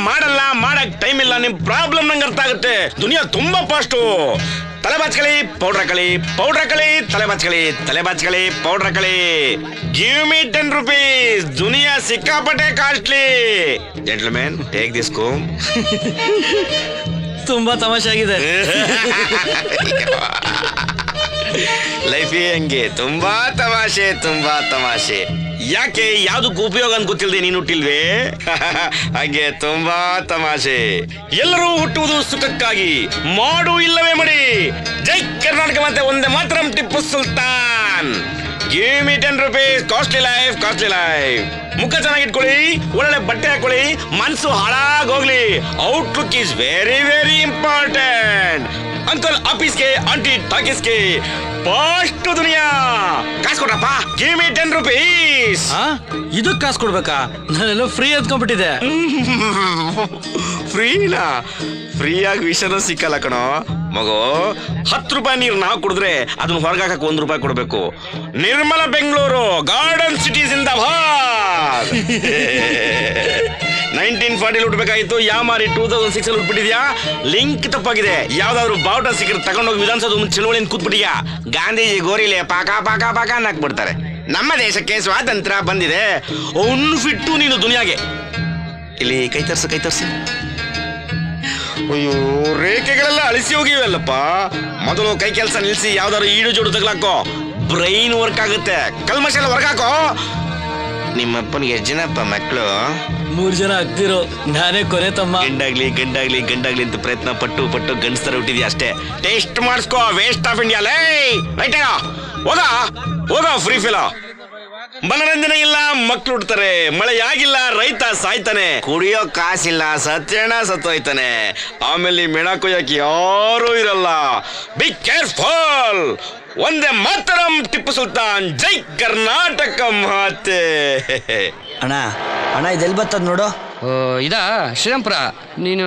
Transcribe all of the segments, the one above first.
ಮಾಡಲ್ಲ, ಮಾಡಕ್ ಟೈಮ್ ಇಲ್ಲ. ನಿಮ್ ಪ್ರಾಬ್ಲಮ್ ನಂಗೆ ಅರ್ಥ ಆಗುತ್ತೆ. ದುನಿಯಾ ತುಂಬಾ ಫಾಸ್ಟು. ತಲೆ ಬಾಚ್ಕಳಿ, ಪೌಡ್ರ್ ಹಾಕಳಿ, ಪೌಡ್ರ್ ಹಾಕಳಿ, ತಲೆ ಬಾಚ್ಕಳಿ, ತಲೆ ಬಾಚ್ಕಳಿ, ಪೌಡ್ರ್ ಹಾಕಳಿ. Give me 10 rupees. ದುನಿಯಾ ಸಿಕ್ಕಾಪಟ್ಟೆ costly. Gentlemen, take this comb. ತುಂಬಾ ತಮಾಷೆ ಆಗಿದೆ. ಲೈಫೇ ಹಂಗೆ, ತುಂಬಾ ತಮಾಷೆ, ತುಂಬಾ ತಮಾಷೆ. ಯಾಕೆ ಯಾವ್ದಕ್ಕೂ ಉಪಯೋಗ ಅಂತ ಗೊತ್ತಿಲ್ಲದೆ ನೀನು ಹುಟ್ಟಿಲ್ವೇ? ಹಾಗೆ ತುಂಬಾ ತಮಾಷೆ. ಎಲ್ಲರೂ ಹುಟ್ಟುವುದು ಸುಖಕ್ಕಾಗಿ, ಮಾಡು ಇಲ್ಲವೇ ಮಡಿ. ಜೈ ಕರ್ನಾಟಕ ಮತ್ತೆ ಒಂದೇ ಮಾತ್ರ ಟಿಪ್ಪು ಸುಲ್ತಾನ್. ಗಿವ್ ಮಿ 10 rupees. Costly life, costly life. ಮುಖ ಚೆನ್ನಾಗಿಟ್ಕೊಳ್ಳಿ, ಒಳ್ಳೆ ಬಟ್ಟೆ ಹಾಕೊಳ್ಳಿ, ಮನ್ಸು ಹಾಳಾಗೋಗ್ಲಿ. Outlook is very very important. Uncle ಆಫೀಸ್ಗೆ, ಆಂಟಿ ಟಾಕೀಸ್ಗೆ, ಫಾಸ್ಟ್ ದುನಿಯಾ. ಕಾಸು ಕೊಡ್ರಪ್ಪ. ಗಿವ್ ಮಿ 10 rupees. ಇದಕ್ ಕಾಸು ಕೊಡ್ಬೇಕಾ? ನಾನೆಲ್ಲೋ ಫ್ರೀ ಅಂದ್ಕೊಂಡ್ಬಿಟ್ಟಿದೆ. ಫ್ರೀನಾ? ಫ್ರೀಯಾಗಿ ವಿಷಯನೂ ಸಿಕ್ಕಲ್ಲ ಕಣೋ ಮಗು. 10 ರೂಪಾಯಿ ನೀರು ನಾವು ಕುಡಿದ್ರೆ ಅದನ್ನ ಹೊರಗಾಕಕ್ಕೆ 1 ರೂಪಾಯಿ ಕೊಡ್ಬೇಕು. ನಿರ್ಮಲ ಬೆಂಗಳೂರು, ಗಾರ್ಡನ್ ಸಿಟೀಸ್ ಇಂದ 1940 ಹುಟ್ಟಬೇಕಾಗಿತ್ತು. ಯಾಮಾರಿ 2006 ಹುಟ್ಬಿಟ್ಟಿದ್ಯಾ. ಲಿಂಕ್ ತಪ್ಪಾಗಿದೆ. ಯಾವ್ದಾದ್ರು ಬಾವುಟ ಸಿಕ್ಕರೆ ತಗೊಂಡೋಗಿ ವಿಧಾನಸೌಧ ಚಳುವಳಿಯಿಂದ ಕೂತ್ಬಿಟ್ಟಿಯಾ. ಗಾಂಧೀಜಿ ಗೋರಿಲೆ ಪಾಕ ಪಾಕ ಪಾಕ ಹಾಕ್ಬಿಡ್ತಾರೆ. ನಮ್ಮ ದೇಶಕ್ಕೆ ಸ್ವಾತಂತ್ರ್ಯ ಬಂದಿದೆ. ಫಿಟ್ಟು ನೀನು ದುನಿಯಾಗೆ. ಇಲ್ಲಿ ಕೈ ತರ್ಸು, ಕೈ ತರ್ಸು. ಅಯ್ಯೋ, ರೇಖೆಗಳೆಲ್ಲ ಅಳಿಸಿ ಹೋಗಿವಲ್ಲಪ್ಪ. ಮೊದಲು ಕೈ ಕೆಲಸ ನಿಲ್ಸಿ ಯಾವ್ದಾದ್ರು ಈಡು ಜೋಡು ತಗ್ಲಾಕೋ. ಬ್ರೈನ್ ವರ್ಕ್ ಆಗುತ್ತೆ. ಕಲ್ಮಶ ಎಲ್ಲ ಹೊರಗಾಕೋ. ನಿಮ್ಮಪ್ಪನಿಗೆ ಎಷ್ಟು ಜನಪ್ಪ ಮಕ್ಕಳು? 3 ಜನ ಆಗ್ತಿರೋ, ನಾನೇ ಕೊನೆ ತಮ್ಮ. ಗಂಡಾಗ್ಲಿ ಗಂಡಾಗ್ಲಿ ಗಂಡಾಗ್ಲಿ ಅಂತ ಪ್ರಯತ್ನ ಪಟ್ಟು ಪಟ್ಟು ಗಂಡಸ್ತರ ಹುಟ್ಟಿದ್ಯಾ ಅಷ್ಟೇ. ಟೇಸ್ಟ್ ಮಾಡಿಸ್ಕೋ. Waste of India. ಲೈ ರೈಟ್ ಹೋಗ ಹೋಗ, ಫ್ರೀ ಫಿಲೋ. ಮನರಂಜನೆ ಇಲ್ಲ, ಮಕ್ಳು ಹುಡ್ತಾರೆ. ಮಳೆ ಆಗಿಲ್ಲ, ರೈತ ಸಾಯ್ತಾನೆ. ಕುಡಿಯೋ ಕಾಸಿಲ್ಲ, ಸತ್ಯಣ ಸತ್ತೋಯ್ತಾನೆ. ಆಮೇಲೆ ಮೆಣ ಕೊಯ್ಯಕ್ಕೆ ಯಾರೂ ಇರಲ್ಲ. Be careful. ಒಂದೇ ಮಾತರಂ ಟಿಪ್ಪು ಸುಲ್ತಾನ್. ಜೈ ಕರ್ನಾಟಕ ಮಾತೆ. ಅಣ್ಣ ಅಣ್ಣ ಇದೆಲ್ಲಿ ಬರ್ತದ ನೋಡು. ಇದಾ ಶ್ರೀರಾಮ್ಪುರ. ನೀನು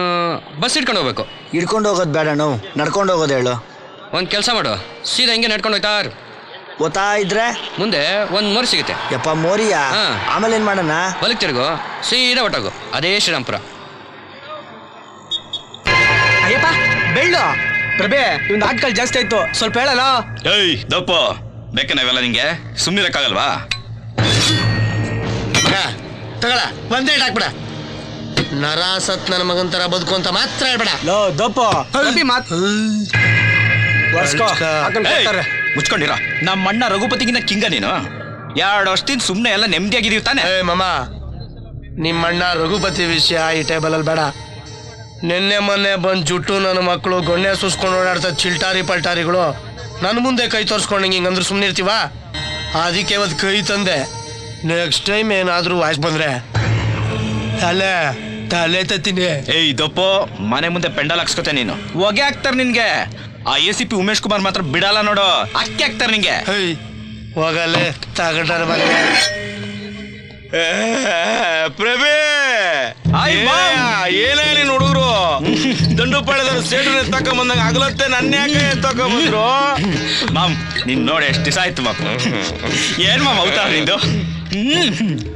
ಬಸ್ ಇಟ್ಕೊಂಡು ಹೋಗ್ಬೇಕು. ಹಿಡ್ಕೊಂಡು ಹೋಗೋದು ಬೇಡ, ನಾವು ನಡ್ಕೊಂಡು ಹೋಗೋದು ಹೇಳು. ಒಂದು ಕೆಲಸ ಮಾಡು, ಸೀದಾ ಹಿಂಗೆ ನಡ್ಕೊಂಡು ಹೋಯ್ತಾರು. ಗೊತ್ತಾ ಇದ್ರೆ ಮುಂದೆ ಒಂದು ಮೋರಿ ಸಿಗುತ್ತೆ. ಯಪ್ಪ ಮೋರಿಯಾ? ಆಮೇಲೆ ಏನ್ ಮಾಡೋಣ? ಹೊಲಕ್ಕೆ ತಿರುಗು, ಸೀದಾ ಒಟ್ಟಾಗು. ಅದೇ ಶ್ರೀರಾಮ್ಪುರ. ಅಯ್ಯಪ್ಪ ಬೆಳ್ಳು ಪ್ರಭೆ, ಇವ್ನ ಆಟ್ಗಳು ಜಾಸ್ತಿ ಆಯ್ತು, ಸ್ವಲ್ಪ ಹೇಳಲ್ಲ. ಏಯ್ ದಪ್ಪ, ಬೇಕೆ ನಾವೆಲ್ಲ ನಿಂಗೆ ಸುಮ್ಮನಿರಕ್ಕಾಗಲ್ವಾ? ತಗೊಳ, ಒಂದೇ ಹಾಕ್ಬಿಡ. ನರ ಸತ್ ನನ್ನ ಮಗನ್ ತರ ಬದುಕು ಅಂತ ಮಾತ್ರ ಹೇಳ್ಬೇಡ. ಲೋ ದಪ್ಪ ಮಾತು ಮುಚ್ಕೊಂಡಿರ. ನಮ್ಮ ಅಣ್ಣ ರಘುಪತಿಗಿನ್ನ ಕಿಂಗ ನೀನು. 2 ವರ್ಷದಿಂದ ಸುಮ್ಮನೆ ಎಲ್ಲ ನೆಮ್ಮದಿಯಾಗಿದೀವಿ ತಾನೆ. ಮಮ್ಮ, ನಿಮ್ಮಣ್ಣ ರಘುಪತಿ ವಿಷಯ ಈ ಟೇಬಲಲ್ಲಿ ಬೇಡ. ನಿನ್ನೆ ಮೊನ್ನೆ ಬಂದು ಜುಟ್ಟು ನನ್ನ ಮಕ್ಕಳು ಗೊಣ್ಣೆ ಸುಸ್ಕೊಂಡು ಓಡಾಡ್ತಾ ಚಿಲ್ಟಾರಿ ಪಲ್ಟಾರಿಗಳು ನನ್ನ ಮುಂದೆ ಕೈ ತೋರಿಸ್ಕೊಂಡು ಹಿಂಗಂದ್ರೆ ಸುಮ್ಮನೆ ಇರ್ತೀವ? ಅದಕ್ಕೆ ಇವತ್ತು ಕೈ ತಂದೆ. ನೆಕ್ಸ್ಟ್ ಟೈಮ್ ಏನಾದರೂ ವಾಯ್ಸ್ ಬಂದ್ರೆ ತಲೆ ತತ್ತೀನಿ. ಏಯ್ ದಪ್ಪೋ, ಮನೆ ಮುಂದೆ ಪೆಂಡಲ್ ಹಾಕ್ಸ್ಕೊತೆ ನೀನು. ಹೊಗೆ ಹಾಕ್ತಾರೆ ನಿನ್ಗೆ. ಆ ACP ಉಮೇಶ್ ಕುಮಾರ್ ಮಾತ್ರ ಬಿಡಲ್ಲ ನೋಡು. ಅಕ್ಕಿ ಹಾಕ್ತಾರೆ ನಿಂಗೆ. ಹೋಗಲ್ಲೇ ತಗಟಾರ ಬಗ್ಗೆ ಪ್ರಭೆ. ಏನೇ ನೀನ್ ಹುಡುಗರು ದಂಡು ಪಾಳ್ಯದ ಸೇಡ್ರ ಎತ್ತಕೊಂಬಂದಂಗ ಆಗ್ಲತ್ತೆ ನನ್ನ ಯಾಕೆ ಎತ್ತಕೊಂಬಂದ್ರು? ಮಾಮ್ ನೀನ್ ನೋಡಿ ಎಷ್ಟು ದಿವಸ ಆಯ್ತು ಮಾಮ್. ಏನ್ ಮಾಮ್ ಅವತಾರ ನಿಂದು?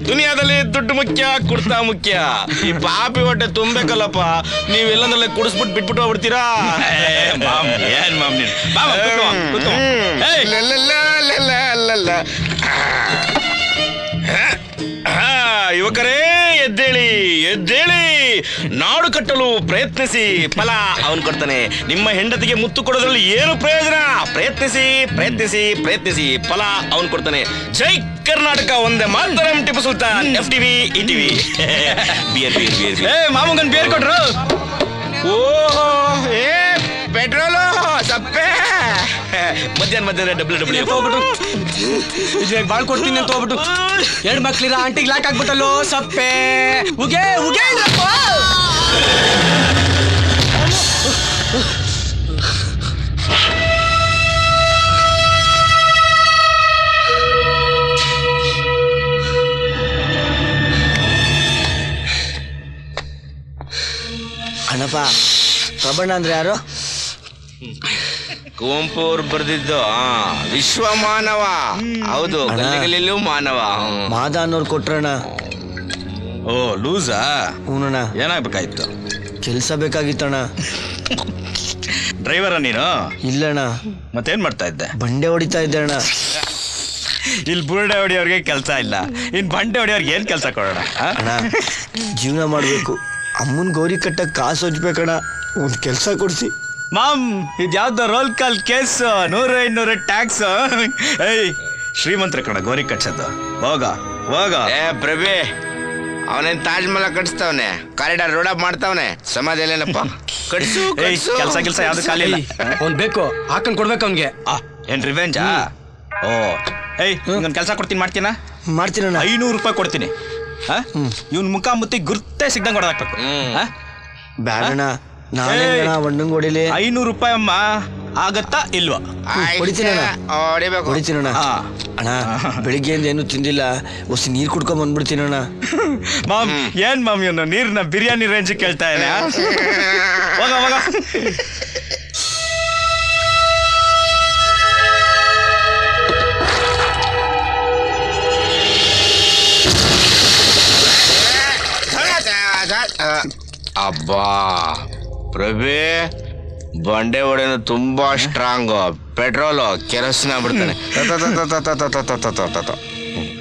ದುನಿಯಾದಲ್ಲಿ ದುಡ್ಡು ಮುಖ್ಯ, ಕುಡ್ತಾ ಮುಖ್ಯ. ಈ ಪಾಪಿ ಹೊಟ್ಟೆ ತುಂಬೇಕಲ್ಲಪ್ಪ. ನೀವೆಲ್ಲಂದ್ರಲ್ಲೇ ಕುಡಿಸ್ಬಿಟ್ಟು ಬಿಟ್ಬಿಟ್ಟು ಹೋಗ್ಬಿಡ್ತೀರಾ? ಮಾಮ್ ಏನ್ ಮಾಮ್ ನೀನು? ಯುವಕರೇ ಎದ್ದೇಳಿ ಎದ್ದೇಳಿ. ನಾಡು ಕಟ್ಟಲು ಪ್ರಯತ್ನಿಸಿ, ಫಲ ಅವನು ಕೊಡ್ತಾನೆ. ನಿಮ್ಮ ಹೆಂಡತಿಗೆ ಮುತ್ತು ಕೊಡೋದ್ರಲ್ಲಿ ಏನು ಪ್ರಯೋಜನ? ಪ್ರಯತ್ನಿಸಿ ಪ್ರಯತ್ನಿಸಿ ಪ್ರಯತ್ನಿಸಿ, ಫಲ ಅವನು ಕೊಡ್ತಾನೆ. ಜೈ ಕರ್ನಾಟಕ ಒಂದೇ ಮಾತರಂ Tipu Sultan. FTV ETV. Beer beer beer. ಮಾಮಗನ್ ಬೇರ್ ಕೊಟ್ರು. ಓಹೋ, ಏ ಪೆಟ್ರೋಲು ಸಪ್ಪೆ. ಮಧ್ಯಾಹ್ನ ಡಬ್ಲ್ಯೂ ಹೋಗ್ಬಿಟ್ಟು ಇದ್ರಾಗ ಬಾಳ್ ಕೊಡ್ತೀನಿ ಅಂತ ಹೋಗ್ಬಿಟ್ಟು 2 ಮಕ್ಳಿರ ಆಂಟಿಗೆ ಲಾಕ್ ಆಗ್ಬಿಟ್ಟಲ್ಲೋ ಸಪ್ಪೆ. ಉಗೆ ಉಗೆ ಇಲ್ಲಪ್ಪ. ಅಣ್ಣಪ್ಪ, ಪ್ರಬಣ್ಣ ಅಂದ್ರೆ ಯಾರು? ಕುವೆಂಪು ಅವ್ರು ಬರ್ದಿದ್ದು ವಿಶ್ವ ಮಾನವ. ಹೌದು, ಗಲ್ಲಿಗಲ್ಲಿಯೂ ಮಾನವ. ಮಾದ ಅನ್ನೋರು ಕೊಟ್ರಣ್ಣ. ಓ ಲೂಸಾ? ಹೂನಣ್ಣ. ಏನಾಗ್ಬೇಕಾಯ್ತು? ಕೆಲಸ ಬೇಕಾಗಿತ್ತಣ್ಣ. ಡ್ರೈವರ ನೀನು? ಇಲ್ಲಣ್ಣ, ಮತ್ತೇನ್ ಮಾಡ್ತಾ ಇದ್ದೆ? ಬಂಡೆ ಹೊಡಿತಾ ಇದ್ದೆ ಅಣ್ಣ. ಇಲ್ಲಿ ಬುರುಡೆ ಹೊಡಿಯೋರ್ಗೆ ಕೆಲಸ ಇಲ್ಲ, ಇನ್ ಬಂಡೆ ಹೊಡಿಯೋರ್ಗೆ ಏನ್ ಕೆಲಸ ಕೊಡೋಣ? ಅಣ್ಣ ಜೀವನ ಮಾಡಬೇಕು, ಅಮ್ಮನ ಗೌರಿ ಕಟ್ಟಕ್ಕೆ ಕಾಸು ಹಚ್ಬೇಕಣ್ಣ. ಒಂದು ಕೆಲಸ ಕೊಡಿಸಿ. ಮಾಮ್, ಇದ್ಯಾವ್ದು ರೋಲ್ ಕಾಲ್ ಕೇಸ್, 100-200 ಟ್ಯಾಕ್ಸ್. ಏಯ್, ಶ್ರೀಮಂತರ ಕಣ ಗೋರಿ ಕಟ್ಸೋದು. ಹೋಗ ಹೋಗ. ಏ ಪ್ರಭೆ, ಅವನೇನ್ ತಾಜ್ ಮಹಲ್ ಕಟ್ಸ್ತಾವನೆ, ಕಾರಿಡಾರ್ ರೋಡ್ ಅಪ್ ಮಾಡ್ತಾವನೆ. ಸಮಾಧಿಯಲ್ಲೇನಪ್ಪ ಕಟ್ಸು ಕೆಲಸ ಕೆಲಸ ಯಾವ್ದು ಖಾಲಿ ಇಲ್ಲ. ಅವ್ನ್ ಬೇಕು, ಹಾಕೊಂಡ್ ಕೊಡ್ಬೇಕು ಅವ್ನ್ಗೆ. ಏನ್ ರಿವೆಂಜಾ? ಓ ಏಯ್, ಒಂದ್ ಕೆಲಸ ಕೊಡ್ತೀನಿ, ಮಾಡ್ತೀನ? ಮಾಡ್ತೀನಣ್ಣ. 500 ರೂಪಾಯಿ ಕೊಡ್ತೀನಿ. ಇವ್ನ ಮುಖ ಮುತ್ತಿ ಗುರ್ತೇ ಸಿಗ್ದಂಗೆ ಹೊಡೆದಾಕ್ಬೇಕು. ಬ್ಯಾಡಣ್ಣ, ನಾನೇ ಒಣ್ಣಂಗ್ ಹೊಡಿಲಿ. 500 ರೂಪಾಯಿ ಅಮ್ಮ, ಆಗತ್ತಾ ಇಲ್ವಾ? ಹೊಡಿತೀನಣ್ಣ. ಹೊಡಿಬೇಕು. ಹೊಡಿತೀನಣ್ಣ. ಅಣ್ಣ ಬೆಳಿಗ್ಗೆಯಿಂದ ಏನು ತಿಂದಿಲ್ಲ, ಹೊಸ ನೀರು ಕುಡ್ಕೊಂಡ್ ಬಂದ್ಬಿಡ್ತೀನಣ್ಣ. ಮಾಮ್, ಏನ್ ಮಾಮ್ ಇವನು ನೀರ್ನ ಬಿರಿಯಾನಿ ರೇಂಜ್ ಕೇಳ್ತಾ ಇಲ್ಲ? ಹೋಗ ಹೋಗ. ಅಬ್ಬಾ ಪ್ರಭೆ, ಬಂಡೆ ಹೊಡೆನು ತುಂಬಾ ಸ್ಟ್ರಾಂಗ್. ಪೆಟ್ರೋಲು ಕೆರೋಸಿನ ಬಿಡ್ತಾನೆ.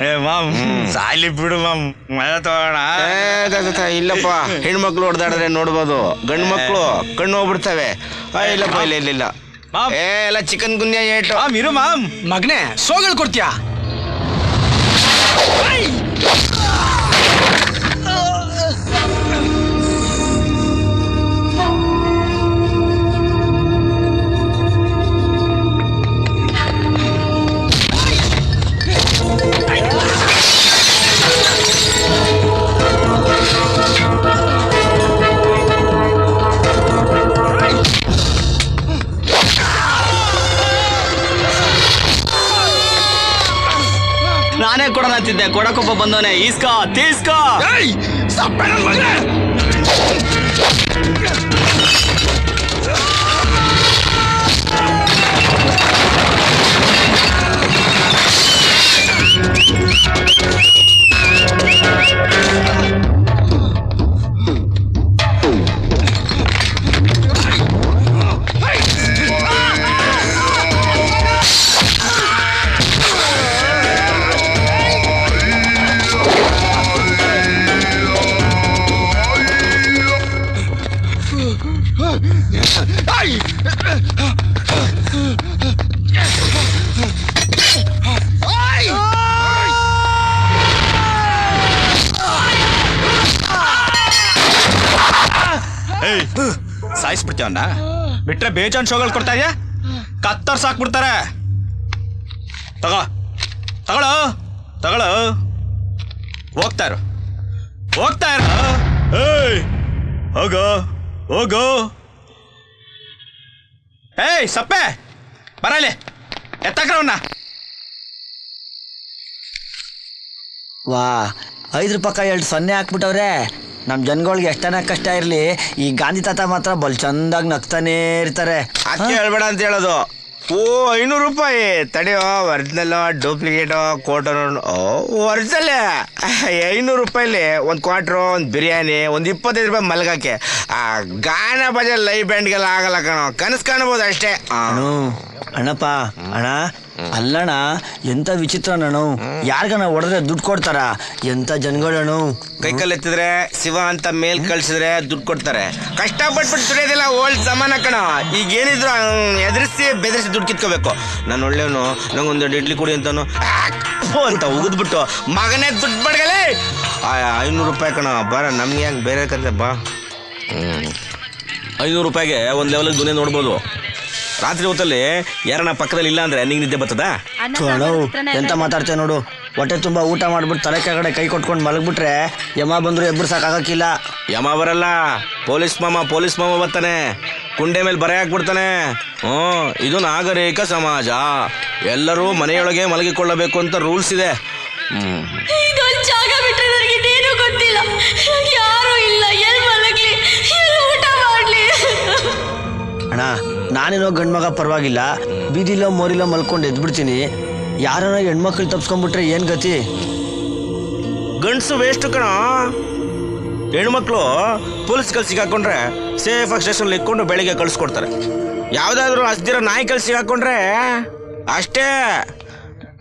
ಏ ಮಾಮ್, ಸಾಲಿ ಬಿಡು ಮಾಮ್, ಮಳೆ ತಗೋಣ. ಇಲ್ಲಪ್ಪ, ಹೆಣ್ಮಕ್ಳು ಹೊಡೆದಾಡಿದ್ರೆ ನೋಡ್ಬೋದು, ಗಂಡು ಮಕ್ಳು ಕಣ್ಣು ಹೋಗ್ಬಿಡ್ತವೆ. ಇಲ್ಲಪ್ಪ, ಇಲ್ಲ ಇಲ್ಲ. ಎಲ್ಲ ಚಿಕನ್ ಗುನ್ಯಾ ಏಟು. ಮಾಮ್ ಇರು ಮಾಮ್. ಮಗನೇ, ಸೋಗಳು ಕೊಡ್ತೀಯಾ? ನಾನೇ ಕೊಡೋಣಂತಿದ್ದೆ, ಕೊಡಕೊಬ್ಬ ಬಂದವನೆ. ಈಸ್ಕೋ ತೀಸ್ಕೋ. ಸಾಯಿಸ್ಬಿಡ್ತೀವನ್ನ ಬಿಟ್ರೆ ಬೇಜಾನ್ ಶೋಗಳು ಕೊಡ್ತಾ ಇದೆಯಾ? ಕತ್ತರ್ ಸಾಕ್ಬಿಡ್ತಾರೆ. ತಗೋ ತಗೊಳ್ಳೋ ತಗೊಳ್ಳೋ. ಹೋಗ್ತಾ ಇರು. ಏಯ್ ಹೋಗೋ ಹೋಗೋ. ಏಯ್ ಸಪ್ಪೆ, ಬರಲಿ, ಎತ್ತಕ್ರವನ್ನ. ವಾ, 5 ರೂಪಾಯಿ 2 ಸೊನ್ನೆ ಹಾಕ್ಬಿಟ್ಟವ್ರೆ. ನಮ್ಮ ಜನಗಳಿಗೆ ಎಷ್ಟನ ಕಷ್ಟ ಇರಲಿ, ಈ ಗಾಂಧಿ ತಾತ ಮಾತ್ರ ಬಲ್ ಚಂದಾಗಿ ನಗ್ತಾನೇ ಇರ್ತಾರೆ. ಅದಕ್ಕೆ ಹೇಳ್ಬೇಡ ಅಂತ ಹೇಳೋದು. ಓ 500 ರೂಪಾಯಿ ತಡೆಯೋ, ಒರಿಜಿನಲ್ ಡೂಪ್ಲಿಕೇಟು ಕೋಟೋ? ಒರಿಜಿನಲ್ 500 ರೂಪಾಯಿಲಿ ಒಂದು ಕ್ವಾರ್ಟ್ರು, ಒಂದು ಬಿರಿಯಾನಿ, ಒಂದು 25 ರೂಪಾಯಿ ಮಲ್ಗಕ್ಕೆ. ಗಾನ ಬಜೆ ಲೈವ್ ಬ್ಯಾಂಡ್ಗೆಲ್ಲ ಆಗಲ್ಲ ಕಣೋ, ಕನಸು ಕಾಣ್ಬೋದು ಅಷ್ಟೇ. ಅಣ್ಣಪ್ಪ, ಅಣ್ಣ ಅಲ್ಲಣ್ಣ, ಎಂತ ವಿಚಿತ್ರ ಅಣ್ಣ. ಯಾರಿಗಣ್ಣ ಹೊಡೆದ್ರೆ ದುಡ್ಡು ಕೊಡ್ತಾರ? ಎಂತ ಜನಗಳಣ್ಣು. ಕೈಕಲ್ ಎತ್ತಿದ್ರೆ ಶಿವ ಅಂತ ಮೇಲ್ ಕಳ್ಸಿದ್ರೆ ದುಡ್ಡು ಕೊಡ್ತಾರೆ. ಕಷ್ಟಪಟ್ಬಿಟ್ಟು ದುಡಿಯೋದಿಲ್ಲ ಓಲ್ಡ್ ಸಮಾನ ಕಣ. ಈಗ ಏನಿದ್ರು ಎದುರಿಸಿ ಬೆದರಿಸಿ ದುಡ್ಡು ಕಿತ್ಕೋಬೇಕು. ನಾನು ಒಳ್ಳೆಯವನು, ನಂಗೊಂದು ಇಡ್ಲಿ ಕುಡಿ ಅಂತಾನು ಅಂತ ಉಗಿದ್ಬಿಟ್ಟು ಮಗನೇ ದುಡ್ಡು ಬಡ್ಗಲೇ. 500 ರೂಪಾಯಿ ಕಣ. ಬರ, ನಮ್ಗೆ ಹೆಂಗೆ ಬೇರೆ ಕಂತೆ ಬಾ. 500 ರೂಪಾಯಿಗೆ ಒಂದು ಲೆವೆಲ್ಗೆ ದುನಿಯಾ ನೋಡ್ಬೋದು. ರಾತ್ರಿ ಹೊತ್ತಲ್ಲಿ ಯಾರನ್ನ ಪಕ್ಕದಲ್ಲಿ ಇಲ್ಲ ಅಂದ್ರೆ ನಿಂಗೆ ನಿದ್ದೆ ಬರ್ತದ? ಎಂತ ಮಾತಾಡ್ತೇವೆ ನೋಡು. ಹೊಟ್ಟೆ ತುಂಬ ಊಟ ಮಾಡ್ಬಿಟ್ಟು ತಲೆ ಕೆಳಗಡೆ ಕೈ ಕೊಟ್ಕೊಂಡು ಮಲಗ್ಬಿಟ್ರೆ ಯಮ ಬಂದ್ರು ಎಬ್ರು ಸಾಕಾಗಕ್ಕಿಲ್ಲ. ಯಮ ಬರಲ್ಲ, ಪೊಲೀಸ್ ಮಾಮ ಬರ್ತಾನೆ, ಕುಂಡೆ ಮೇಲೆ ಬರೆ ಹಾಕ್ಬಿಡ್ತಾನೆ. ಇದು ನಾಗರಿಕ ಸಮಾಜ. ಎಲ್ಲರೂ ಮನೆಯೊಳಗೆ ಮಲಗಿಕೊಳ್ಳಬೇಕು ಅಂತ ರೂಲ್ಸ್ ಇದೆ. ಜಾಗ ಬಿಟ್ಟರೆ ನನಗೆ ಇನ್ನೇನು ಗೊತ್ತಿಲ್ಲ. ಯಾರು ಇಲ್ಲ, ಎಲ್ಲಿ ಮಲಗ್ಲಿ, ಎಲ್ಲಿ ಊಟ ಮಾಡ್ಲಿ? ಅಣ್ಣ, ನಾನೇನೋ ಗಂಡ್ಮಗ ಪರವಾಗಿಲ್ಲ, ಬೀದಿಲೋ ಮೋರಿಲೋ ಮಲ್ಕೊಂಡು ಎದ್ಬಿಡ್ತೀನಿ. ಯಾರನ್ನ ಹೆಣ್ಮಕ್ಳು ತಪ್ಸ್ಕೊಂಡ್ಬಿಟ್ರೆ ಏನ್ ಗತಿ? ಗಂಡಸು ವೇಸ್ಟ್ ಕಣ. ಹೆಣ್ಮಕ್ಳು ಪೊಲೀಸ್ ಕಲ್ ಸಿಗಾಕೊಂಡ್ರೆ ಸೇಫಾಗಿ ಸ್ಟೇಷನ್ ಇಟ್ಕೊಂಡು ಬೆಳಿಗ್ಗೆ ಕಳ್ಸ್ಕೊಡ್ತಾರೆ. ಯಾವ್ದಾದ್ರು ಹಸ್ದಿರೋ ನಾಯಿ ಕಲ್ ಸಿಗಾಕೊಂಡ್ರೆ ಅಷ್ಟೇ,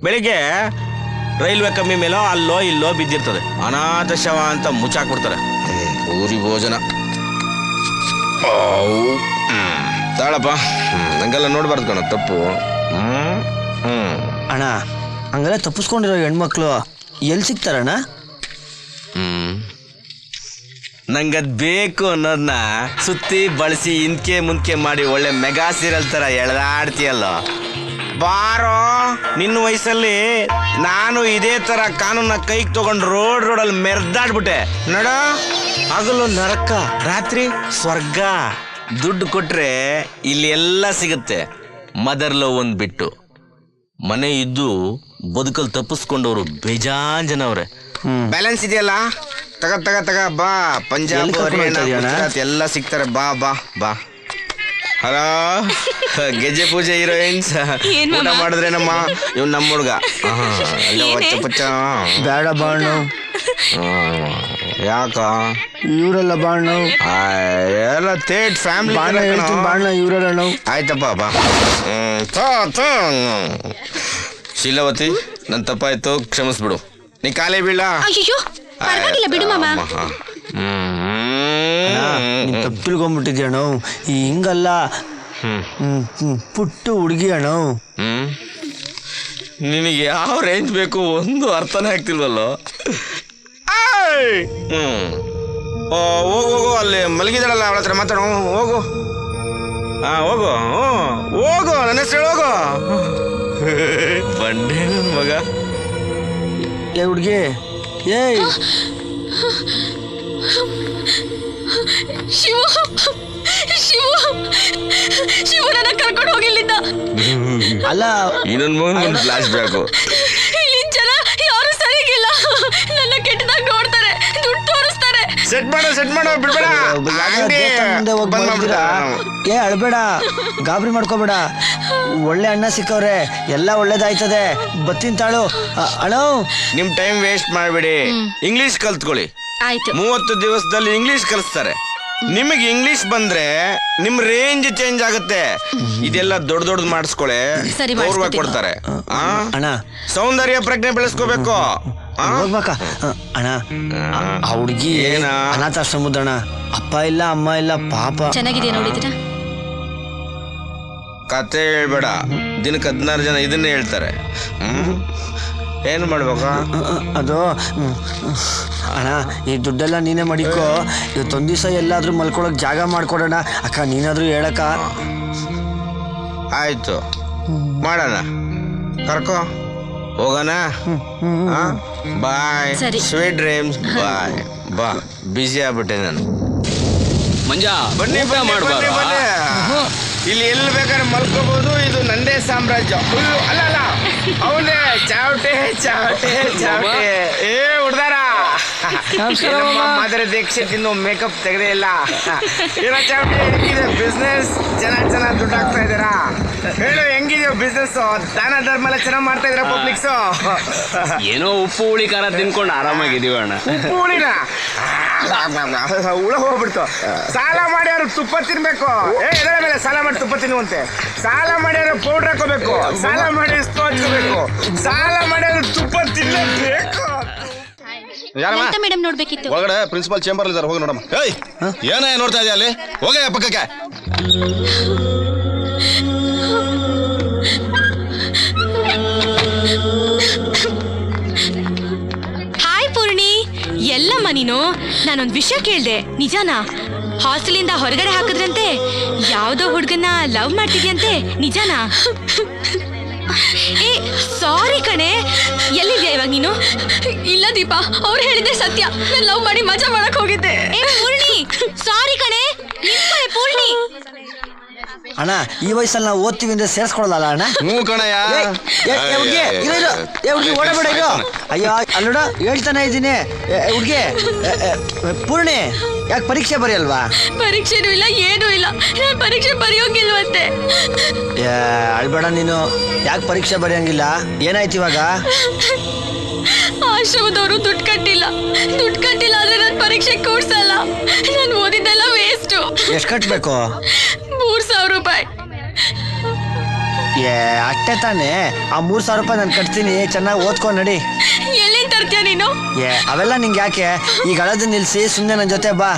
ಬೆಳಿಗ್ಗೆ ರೈಲ್ವೆ ಕಮ್ಮಿ ಮೇಲೋ ಅಲ್ಲೋ ಇಲ್ಲೋ ಬಿದ್ದಿರ್ತದೆ, ಅನಾಥ ಶವ ಅಂತ ಮುಚ್ಚಾಕ್ಬಿಡ್ತಾರೆ. ಊರಿ ಭೋಜನ ತಾಳಪ್ಪ, ನಂಗೆಲ್ಲ ನೋಡ್ಬಾರ್ದು ಕಣ, ತಪ್ಪು. ಅಣ್ಣ ಹಂಗೆಲ್ಲ ತಪ್ಪಿಸ್ಕೊಂಡಿರೋ ಹೆಣ್ಮಕ್ಳು ಎಲ್ಲಿ ಸಿಗ್ತಾರಣ್ಣ? ನಂಗದ್ ಬೇಕು ಅನ್ನೋದನ್ನ ಸುತ್ತಿ ಬಳಸಿ ಇಂದ್ಕೆ ಮುಂದ್ಕೆ ಮಾಡಿ ಒಳ್ಳೆ ಮೆಗಾ ಸೀರಿಯಲ್ ತರ ಎಳೆದಾಡ್ತೀಯಲ್ಲ. ಬಾರೋ, ನಿನ್ನ ವಯಸ್ಸಲ್ಲಿ ನಾನು ಇದೇ ತರ ಕಾನೂನ ಕೈಗೆ ತಗೊಂಡು ರೋಡಲ್ಲಿ ಮೆರ್ದಾಡ್ಬಿಟ್ಟೆ ನೋಡ. ಹಗಲು ನರಕ, ರಾತ್ರಿ ಸ್ವರ್ಗ. ದುಡ್ಡು ಕೊಟ್ರೆ ಇಲ್ಲಿ ಎಲ್ಲ ಸಿಗುತ್ತೆ, ಮದರ್ ಲವ್ ಒಂದ್ ಬಿಟ್ಟು. ಮನೆ ಇದ್ದು ಬದುಕಲ್ ತಪ್ಪಿಸ್ಕೊಂಡವ್ರು ಬೇಜಾನ್ ಜನ ಅವ್ರೆ. ಬ್ಯಾಲೆನ್ಸ್ ಇದೆಯಲ್ಲ, ತಗ ತಗ ತಗ ಬಾ. ಪಂಜಾಬ್ ಗುಜರಾತ್ ಎಲ್ಲ ಸಿಗ್ತಾರೆ, ಬಾ ಬಾ ಬಾ. ಹಲೋ, ಗೆಜ್ಜೆ ಪೂಜೆ ಹೀರೋಯಿನ್ಸ್ ಊಟ ಮಾಡಿದ್ರೇನಮ್ಮ? ಇವ್ ನಮ್ಮ ಹುಡ್ಗ. ಪಚ್ಚ ಬೇಡ ಬಾಣು. ಯಾಕ ಇವರೆಲ್ಲ ಬಾಣು ಎಲ್ಲ ಥೇಟ್ ಫ್ಯಾಮಿಲಿ ಬಾಣ ಇವರೆಲ್ಲ. ಆಯ್ತಪ್ಪ ಬಾ. ಶೀಲಾವತಿ, ನನ್ ತಪ್ಪಾಯ್ತು, ಕ್ಷಮಿಸ್ಬಿಡು. ನೀ ಕಾಲೇ ಬೀಳ. ಅಯ್ಯೋ ಪರವಾಗಿಲ್ಲ ಬಿಡು ಮಾಮ. ತಪ್ಪು ತಿಳ್ಕೊಂಡ್ಬಿಟ್ಟಿದ್ಯ ಅಣ್ಣ. ಹಿಂಗಲ್ಲ, ಪುಟ್ಟು ಹುಡುಗಿ ಅಣ್ಣ. ನಿನಗೆ ಯಾವ ರೇಂಜ್ ಬೇಕು ಒಂದು ಅರ್ಥನೇ ಆಗ್ತಿಲ್ವಲ್ಲೋ. ಹೋಗು, ಅಲ್ಲಿ ಮಲಗಿದಾಳಲ್ಲ ಅವಳ ಹತ್ರ ಮಾತಾಡೋ. ಹೋಗು, ಹೋಗು, ಹೋಗು, ನನ್ನ ಹೆಸರು ಹೋಗು. ಬಂಡೆ ನನ್ನ ಮಗ. ಏ ಹುಡುಗಿ, ಏಯ್ ಶಿವ ಶಿವ ಶಿವ ನನ್ನ ಕರ್ಕೊಂಡು ಹೋಗಿಲ್ಲಿದ್ದ. ಅಲ್ಲ, ಇನ್ನೊಂದು ಮಗನ ಫ್ಲಾಶ್ ಬ್ಯಾಕು. ಇಲ್ಲಿನ ಜನ ಯಾರು ಸರಿಗಿಲ್ಲ, ನನ್ನ ಕೆಟ್ಟದಾಗ ನೋಡ್ತಾರೆ, ದುಡ್ಡು ತೋರಿಸ್ತಾರೆ. ಸೆಟ್ ಮಾಡೋ ಬಿಡ್ಬೇಡ. ಮುಂದೆ ಹೋಗಿ ಬಂದ್ಬಿಡ. ಏ ಅಳ್ಬೇಡ, ಗಾಬರಿ ಮಾಡ್ಕೋಬೇಡ. ಒಳ್ಳೆ ಅಣ್ಣ ಸಿಕ್ಕವ್ರೆ, ಎಲ್ಲ ಒಳ್ಳೇದಾಯ್ತದೆ. ಬತ್ತಿನ ತಾಳು ಅಣ್ಣ. ನಿಮ್ ಟೈಮ್ ವೇಸ್ಟ್ ಮಾಡ್ಬೇಡಿ, ಇಂಗ್ಲಿಷ್ ಕಲ್ತ್ಕೊಳ್ಳಿ. ಆಯ್ತು, 30 ದಿವಸದಲ್ಲಿ ಇಂಗ್ಲಿಷ್ ಕಲಿಸ್ತಾರೆ. ನಿಮಗೆ ಇಂಗ್ಲಿಷ್ ಬಂದ್ರೆ ನಿಮ್ ರೇಂಜ್ ಚೇಂಜ್ ಆಗುತ್ತೆ. ಇದೆಲ್ಲ ದೊಡ್ಡ ಮಾಡಿಸ್ಕೊಳ್ಳೆ, ಗೌರವ ಕೊಡ್ತಾರೆ. ಅಣ್ಣ, ಸೌಂದರ್ಯ ಪ್ರಜ್ಞೆ ಬೆಳೆಸ್ಕೋಬೇಕು. ಹೋಗ್ಬೇಕಾ ಅಣ್ಣ? ಆ ಹುಡುಗಿ ಏನ ಅನಾಥಾಶ್ರಮದ ಅಣ್ಣ. ಅಪ್ಪ ಇಲ್ಲ, ಅಮ್ಮ ಇಲ್ಲ, ಪಾಪ. ಚೆನ್ನಾಗಿದೆಯಾ ನೋಡಿದ್ದೀರಾ? ಕತೆ ಹೇಳ್ಬೇಡ, ದಿನಕ್ಕೆ 16 ಜನ ಇದನ್ನೇ ಹೇಳ್ತಾರೆ. ಏನು ಮಾಡ್ಬೇಕಾ? ಅದು ಅಣ್ಣ, ಈ ದುಡ್ಡೆಲ್ಲ ನೀನೇ ಮಾಡಿಕೋ. ಇವತ್ತೊಂದು ದಿವಸ ಎಲ್ಲಾದ್ರೂ ಮಲ್ಕೊಳಕ್ ಜಾಗ ಮಾಡ್ಕೊಡೋಣ ಅಕ್ಕ. ನೀನಾದ್ರೂ ಹೇಳಕ್ಕ. ಆಯ್ತು, ಮಾಡೋಣ. ಕರ್ಕೋ ಹೋಗೋಣ. ಬಾಯ್, ಸ್ವೀಟ್ ಡ್ರೀಮ್ಸ್. ಬಾಯ್ ಬಾ. ಬಿಸಿ ಆಗ್ಬಿಟ್ಟೆ ನಾನು. ಮಂಜ, ಬನ್ನಿ ಮಾಡ್ಬಾರ. ಇಲ್ಲಿ ಎಲ್ಲಿ ಬೇಕಾದ್ರೆ ಮಲ್ಕೋಬಹುದು. ಇದು ನಂದೇ ಸಾಮ್ರಾಜ್ಯ. ಅಲ್ಲ ಅವನೇ ಚಾವಟೆ ಚಾವಟೆ ಚಾವಟೆ. ಏ ಹುಡ್ದಾರ, ಮಾದರಿ ದೀಕ್ಷೆ ತಿನ್ನು ಮೇಕಪ್ ತೆಗೆದೇ ಇಲ್ಲ. ಏನೋ ಚಾವಟೆ, ಹೆಂಗಿದೆ ಬಿಸ್ನೆಸ್? ಚೆನ್ನಾಗಿ ದುಡ್ಡು ಹಾಕ್ತಾ ಇದ್ದೀರಾ? ಹೇಳು, ಹೆಂಗಿದೆಯೋ ಬಿಸ್ನೆಸ್? ದಾನ ಧರ್ಮ ಎಲ್ಲ ಚೆನ್ನಾಗಿ ಮಾಡ್ತಾ ಇದ್ದೀರಾ ಪಬ್ಲಿಕ್ಸ್? ಏನೋ ಉಪ್ಪು ಹುಳಿ ಖಾರ ತಿನ್ಕೊಂಡು ಆರಾಮಾಗಿದೀವಿ ಅಣ್ಣ. ಉಪ್ಪು ಹುಳಿನ ಹುಳ ಹೋಗ್ಬಿಡ್ತು. ಸಾಲ ಮಾಡಿ ಅವ್ರು ತುಪ್ಪ ತಿನ್ಬೇಕು. ಎದರ ಮೇಲೆ ಸಾಲ ಮಾಡಿ ತುಪ್ಪ ತಿನ್ನುವಂತೆ. ಸಾಲ ಮಾಡಿ ಅವ್ರು ಪೌಡರ್ ಹಾಕೋಬೇಕು. ಸಾಲ ಮಾಡಿ ಹಚ್ಕೋಬೇಕು. ಸಾಲ ಮಾಡಿ ಅವ್ರು ತುಪ್ಪ ತಿನ್ನಬೇಕು. ಮೇಡಮ್ ನೋಡ್ಬೇಕಿತ್ತು. ಒಳಗಡೆ ಪ್ರಿನ್ಸಿಪಲ್ ಚೇಂಬರ್ ಇದ್ದಾರೆ, ಹೋಗಿ ನೋಡಮ್ಮ. ಏಯ್, ಏನೇ ನೋಡ್ತಾ ಇದೆಯಾ ಅಲ್ಲಿ? ಹೋಗ ಪಕ್ಕಕ್ಕೆ. ಹಾಯ್ ಪೂರ್ಣಿ, ಎಲ್ಲಮ್ಮ ನೀನು? ನಾನೊಂದು ವಿಷಯ ಕೇಳ್ದೆ, ನಿಜಾನಾ? ಹಾಸ್ಟೆಲಿಂದ ಹೊರಗಡೆ ಹಾಕಿದ್ರಂತೆ, ಯಾವ್ದೋ ಹುಡುಗನ್ನ ಲವ್ ಮಾಡ್ತಿದ್ಯಂತೆ, ನಿಜಾನಾ? ಏ ಸಾರಿ ಕಣೆ, ಎಲ್ಲಿದ್ಯಾ ಇವಾಗ ನೀನು? ಇಲ್ಲ ದೀಪಾ, ಅವ್ರು ಹೇಳಿದ್ರೆ ಸತ್ಯ. ನಾನು ಲವ್ ಮಾಡಿ ಮಜಾ ಮಾಡಕ್ ಹೋಗಿದ್ದೆ. ಏ ಪೂರ್ಣಿ, ಸಾರಿ ಕಣೆ, ಪೂರ್ಣಿ. ಅಣ್ಣ, ಈ ವಯಸ್ಸಲ್ಲಿ ನಾವು ಓದ್ತೀವಿ ಅಂದ್ರೆ ಸೇರ್ಸ್ಕೊಳಲ್ಲ ಅಣ್ಣ. ಕಣಯ್ಯ. ಹುಡುಗಿ ಓಡಬೇಡ. ಇದು ಅಯ್ಯೋ, ಅಲ್ಲೋಡ ಹೇಳ್ತಾನೆ ಇದ್ದೀನಿ. ಹುಡುಗಿ ಪೂರ್ಣಿ, ಯಾಕೆ ಪರೀಕ್ಷೆ ಬರೆಯಲ್ವಾ? ಪರೀಕ್ಷೆನೂ ಇಲ್ಲ, ಏನೂ ಇಲ್ಲ. ನಾನು ಪರೀಕ್ಷೆ ಬರೆಯೋಂಗಿಲ್ವಂತೆ. ಅಳ್ಬೇಡ ನೀನು. ಯಾಕೆ ಪರೀಕ್ಷೆ ಬರೆಯಂಗಿಲ್ಲ? ಏನಾಯ್ತು ಇವಾಗ? ಆಶ್ರಮದವರು ದುಡ್ಡು ಕಟ್ಟಿಲ್ಲ ಅಂದ್ರೆ ನನ್ನ ಪರೀಕ್ಷೆ ಕೂಡ್ಸಲ್ಲ. ನಾನು ಓದಿದ್ದೆಲ್ಲ ವೇಸ್ಟು. ಎಷ್ಟು ಕಟ್ಬೇಕು? 3,000 ರೂಪಾಯಿ. ಅಷ್ಟೇ ತಾನೇ. ಆ 3,000 ರೂಪಾಯಿ ನಾನು ಕಟ್ತೀನಿ, ಚೆನ್ನಾಗಿ ಓದ್ಕೊಂಡು ನಡಿ. ಎಲ್ಲಿಂದ ತರ್ತೀಯ ನೀನು? ಅವೆಲ್ಲ ನಿಂಗೆ ಯಾಕೆ? ಈಗ ಅಳೋದು ನಿಲ್ಸಿ ಸುಮ್ಮನೆ ನನ್ನ ಜೊತೆ ಬಾ.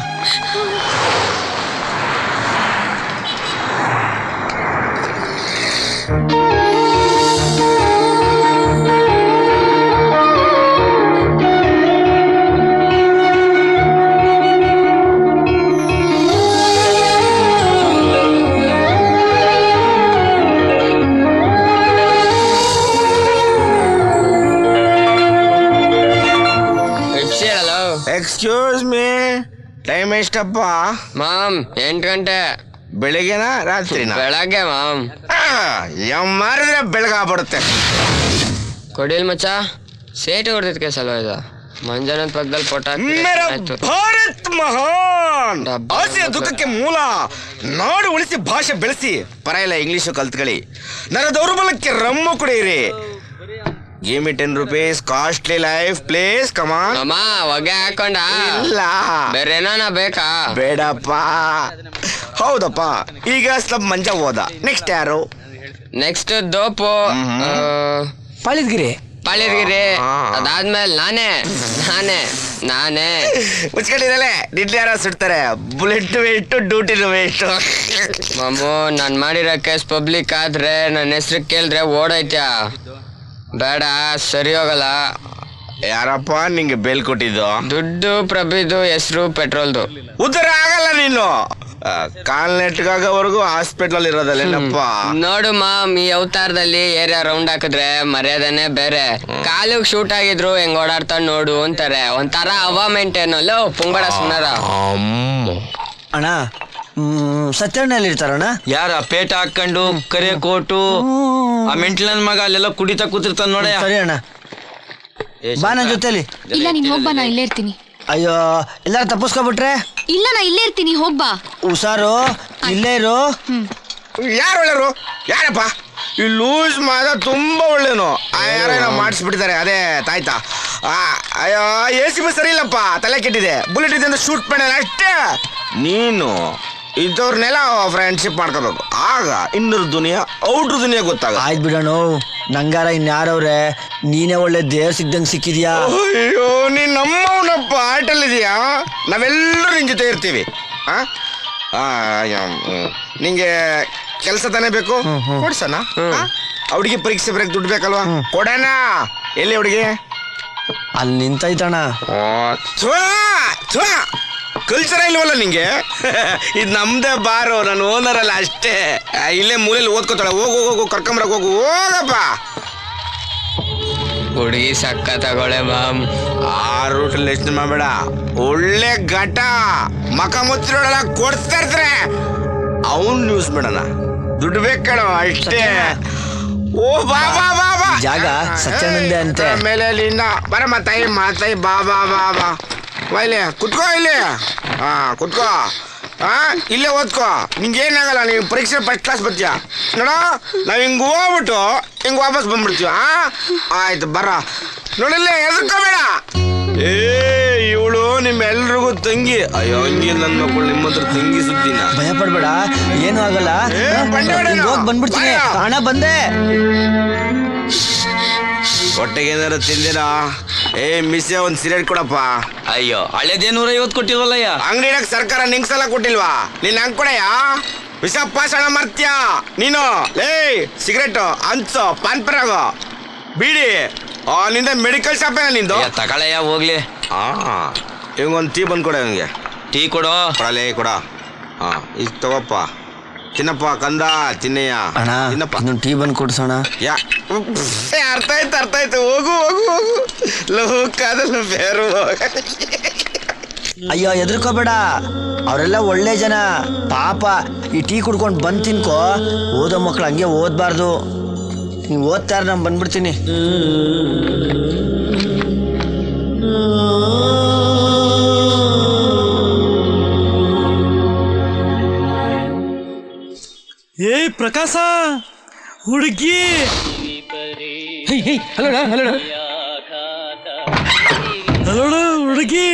ಎಕ್ಸ್ಕ್ಯೂಸ್ ಮೀ, ಟೈಮ್ ಎಷ್ಟಪ್ಪ? ಮಾಮ್ 8 ಗಂಟೆ. ಬೆಳಿಗ್ಗೆನಾ ರಾತ್ರಿನಾ? ಬೆಳಗ್ಗೆ ಮಾಮ್. ಮಾರಿದ್ರೆ ಬೆಳಗಾಗ್ಬಿಡುತ್ತೆ. ಕೊಡಿಲ್ ಮಚ್ಚ, ಸೇಟು ಹೊಡೆದಿದ್ ಕೇಸಲ್ವ ಇದು? ಮಂಜನದ ಪಕ್ಕದಲ್ಲಿ ಪೊಟ್ಟ ಭಾರತ್ ಮಹಾನ್, ಆಸೆಯ ದುಃಖಕ್ಕೆ ಮೂಲ. ನಾಡು ಉಳಿಸಿ ಭಾಷೆ ಬೆಳೆಸಿ, ಪರ ಇಲ್ಲ ಇಂಗ್ಲಿಷು ಕಲ್ತ್ಕೊಳ್ಳಿ. ನರ ದೌರ್ಬಲಕ್ಕೆ ರಮ್ಮು ಕುಡಿಯಿರಿ. Give me 10 rupees, costly life, please, come on. ಅಮ್ಮ ಹೊಗೆ ಹಾಕೊಂಡ? ಇಲ್ಲ. ಬೇರೆ ಏನಾನ ಬೇಕಾ? ಬೇಡಪ್ಪ. ಹೌದಪ್ಪ, ಈಗ ಸ್ಲಬ್ ಮಂಜ ಹೋದ. ನೆಕ್ಸ್ಟ್ ಯಾರು? ನೆಕ್ಸ್ಟ್ ದೋಪು, ಪಾಳಿದ್ಗಿರಿ. ಅದಾದ್ಮೇಲೆ ನಾನೇ ಮುಚ್ಕೊಂಡಿರಲ್ಲ. ನಿಡ್ಲಿ ಯಾರೋ ಸುಡ್ತಾರೆ. ಬುಲೆಟ್ ವೇಸ್ಟ್, ಡ್ಯೂಟಿನೂ ವೇಸ್ಟ್. ಮಾಮು, ನಾನ್ ಮಾಡಿರೋ ಕೇಸ್ ಪಬ್ಲಿಕ್ ಆದ್ರೆ ನನ್ನ ಹೆಸ್ರು ಕೇಳಿದ್ರೆ ಓಡೈತ್ಯಾ? ಬೇಡ, ಸರಿ ಹೋಗಲ್ಲ. ಯಾರಪ್ಪ ನಿಂಗೆ ಬೇಲ್ ಕೊಟ್ಟಿದ್ದು? ದುಡ್ಡು, ಪ್ರಭುದು ಹೆಸರು, ಪೆಟ್ರೋಲ್ದು. ಉತ್ತರ ಆಗಲ್ಲ ನೀನು. ಕಾಲ್ ನೆಟ್ಗಾಗೋವರೆಗೂ ಹಾಸ್ಪಿಟಲ್ ಇರೋದಲ್ಲೇನಪ್ಪ. ನೋಡು ಮಾಮ್, ಈ ಅವತಾರದಲ್ಲಿ ಏರಿಯಾ ರೌಂಡ್ ಹಾಕಿದ್ರೆ ಮರ್ಯಾದನೆ ಬೇರೆ. ಕಾಲಿಗೆ ಶೂಟ್ ಆಗಿದ್ರು ಹೆಂಗ್ ಓಡಾಡ್ತಾ ನೋಡು ಅಂತಾರೆ. ಒಂಥರ ಹವಾ ಮೇಂಟೈನ್. ಅಲ್ಲೋ ಪುಂಗಡ ಸುನಾರ. ಅಣ್ಣ, ಸತ್ಯಣ್ಣಲ್ಲಿ ಇರ್ತಾರಣ್ಣ. ಯಾರ ಪೇಟ ಹಾಕೊಂಡು ಕರೆ ಕೋಟು ಆ ಮೆಂಟ್ಲ್ ನನ್ ಮಗ ಅಲ್ಲೆಲ್ಲ ಕುಡಿತಾ ಕೂತಿರ್ತಾನ ನೋಡ. ಸರಿ ಅಣ್ಣ, ಬಾ ನನ್ನ ಜೊತೆಲಿ. ಇಲ್ಲ, ನೀನ್ ಹೋಗ್ಬಾ, ನಾ ಇಲ್ಲೇ ಇರ್ತೀನಿ. ಅಯ್ಯೋ, ಎಲ್ಲಾರು ತಪ್ಪಿಸ್ಕೊಬಿಟ್ರೆ? ಇಲ್ಲ, ನಾ ಇಲ್ಲೇ ಇರ್ತೀನಿ, ಹೋಗ್ಬಾ. ಹುಷಾರು, ಇಲ್ಲೇ ಇರು. ಯಾರು ಒಳ್ಳೆಯವರು? ಯಾರಪ್ಪ? ಈ ಲೂಸ್ ಮಾದ ತುಂಬಾ ಒಳ್ಳೇನು. ಯಾರೇನೋ ಮಾಡಿಸ್ಬಿಟ್ಟಿದ್ದಾರೆ. ಅದೇ ತಾಯ್ತಾ? ಅಯ್ಯೋ, ACB ಸರಿ ಇಲ್ಲಪ್ಪ, ತಲೆ ಕೆಟ್ಟಿದೆ. ಬುಲೆಟ್ ಇದೆ ಅಂದ್ರೆ ಶೂಟ್ ಮಾಡೋಣ ಅಷ್ಟೇ. ನೀನು ಇಂಥವ್ರನ್ನೆಲ್ಲ ಫ್ರೆಂಡ್ಶಿಪ್ ಮಾಡ್ಕೋಬೇಕು. ಆಗ ಇನ್ನೂರು ದುನಿಯಾ ಔಟ್ರ್ ದುನಿಯಾ ಗೊತ್ತಾಗ. ಆಯ್ತು ಬಿಡೋಣ, ನಂಗಾರ ಇನ್ಯಾರವ್ರೆ? ನೀನೇ ಒಳ್ಳೆ ದೇವ್ರ ಸಿಗ್ದಂಗೆ ಸಿಕ್ಕಿದ್ಯಾ. ಅಯ್ಯೋ, ನೀನ್ ನಮ್ಮವನಪ್ಪ. ಆಟಲ್ಲಿದೀಯಾ? ನಾವೆಲ್ಲರೂ ನಿನ್ ಜೊತೆ ಇರ್ತೀವಿ. ನಿಂಗೆ ಕೆಲಸ ತಾನೇ ಬೇಕು? ಕೊಡ್ಸಣ. ಹುಡುಗಿ ಪರೀಕ್ಷೆ ಬರಕ್ ದುಡ್ಡು ಬೇಕಲ್ವಾ? ಕೊಡೋಣ. ಎಲ್ಲಿ ಹುಡುಗಿ? ಅಲ್ಲಿ ನಿಂತೈತಣ್ಣ. ಕಲ್ಚರ ಇಲ್ವಲ್ಲ ನಿಂಗೆ? ಇದು ನಮ್ದೇ ಬಾರು, ನಾನು ಓನರ್ ಅಲ್ಲ ಅಷ್ಟೇ. ಇಲ್ಲೇ ಮೂಲೆಯಲ್ಲಿ ಓದ್ಕೋತಾಳೆ. ಹೋಗು ಕರ್ಕೊಂಬರಕ್ ಹೋಗಪ್ಪ. ಹುಡುಗಿ ಸಕ್ಕ ತಗೊಳೆ ಮಾಮ್. ಆ ರೂಟಲ್ಲಿ ಯೋಚನೆ ಮಾಡಬೇಡ. ಒಳ್ಳೆ ಘಟ ಮಕ ಮುಚ್ಚಿರೋಳೆಲ್ಲ ಕೊಡ್ತಾ ಇರ್ತಾರೆ. ಅವನ್ ನ್ಯೂಸ್ ಮಾಡೋಣ. ದುಡ್ಡು ಬೇಕಣ ಅಷ್ಟೇ. ಓ ಬಾ ಬಾ ಬಾ ಬಾ. ಜಾಗ ಸತ್ಯಾನಂದೇ ಅಂತೆ. ಮೇಲೆ ಇನ್ನ ಬರಮ್ಮ ತಾಯಿ ಮಾತಾಯಿ. ಬಾ ಬಾ ಬಾ ಬಾ ಬಾ. ಇಲ್ಲಿ ಕುತ್ಕೋ. ಇಲ್ಲಿ ಕುತ್ಕೋ. ಇಲ್ಲೇ ಓದ್ಕೋ. ನಿಂಗೆ ಏನಾಗಲ್ಲ. ನೀವು ಪರೀಕ್ಷೆ ಫಸ್ಟ್ ಕ್ಲಾಸ್ ಬರ್ತೀಯ ನೋಡ. ನಾವ್ ಹಿಂಗ್ ಹೋಗ್ಬಿಟ್ಟು ಹಿಂಗ್ ವಾಪಸ್ ಬಂದ್ಬಿಡ್ತೀವ. ಆಯ್ತು ಬರ. ನೋಡಿಲ್ಲ, ಎದ್ಕೋಬೇಡ. ಇವಳು ನಿಮ್ಮೆಲ್ರಿಗೂ ತಂಗಿ. ಅಯ್ಯೋ, ಹಂಗೆ ನನ್ನ ಮಕ್ಕಳು ನಿಮ್ಮ ಹತ್ರ ತಂಗಿ ಸುದ್ದಿನ. ಭಯ ಪಡ್ಬೇಡ, ಏನು ಆಗಲ್ಲ. ಬಂದ್ಬಿಡ್ತೀನಿ. ಹಣ ಬಂದೆ. ಹೊಟ್ಟೆಗೆ ಏನಾರು ತಿಂದಿರಾ? ಮಿಸ್ಸೆ ಒಂದ್ ಸಿಗರೇಟ್ ಕೊಡಪ್ಪ. ಅಯ್ಯೋ, ಹಳೆದೇ 150 ಕೊಟ್ಟಿಲ್ವಲ್ಲಯ್ಯ. ಅಂಗಡಿನಾಗ ಸರ್ಕಾರ ನಿಂಗ್ಸಲ ಕೊಟ್ಟಿಲ್ವಾ? ನೀನ್ ಹಂಗ್ ಕೊಡಯ್ಯ. ವಿಷ ಪಾಷಾಣ ಮಾಡ್ತೀಯ ನೀನು. ಸಿಗರೇಟ್, ಹಂಚು, ಪಾನ್ ಪರಾಗ, ಬೀಡಿ. ನಿಂದ ಮೆಡಿಕಲ್ ಶಾಪ್ ಏನ ನಿಂದು? ತಗೊಳಯ್ಯ ಹೋಗ್ಲಿ. ಹಿಂಗೊಂದು ಟೀ ಬಂದ್ ಕೊಡ. ಹಂಗೆ ಟೀ ಕೊಡೋ. ಕೊಡಲೇ ಕೊಡ. ಈಗ ತಗೋಪ್ಪ. ತಿನ್ನಪ್ಪ ಕಂದ, ತಿನ್ನಯ್ಯ. ತಿನ್ನಪ್ಪ. ಟೀ ಬಂದು ಕೊಡ್ಸೋಣ. ಅರ್ಥ ಆಯ್ತು. ಹೋಗು. ಲೋಕದಲ್ಲ ಬೇರು. ಅಯ್ಯೋ, ಎದ್ರಕೋಬೇಡ. ಅವರೆಲ್ಲ ಒಳ್ಳೆ ಜನ ಪಾಪ. ಈ ಟೀ ಕುಡ್ಕೊಂಡು ಬಂದು ತಿನ್ಕೋ. ಓದೋ ಮಕ್ಳು ಹಂಗೆ ಓದ್ಬಾರ್ದು. ನೀವು ಓದ್ತಾರ, ನಾನು ಬಂದ್ಬಿಡ್ತೀನಿ. ಪ್ರಕಾಶ, ಹುಡುಗಿ. ಹಲೋಣ. ಅಲ್ಲೋಡು ಹುಡುಗಿ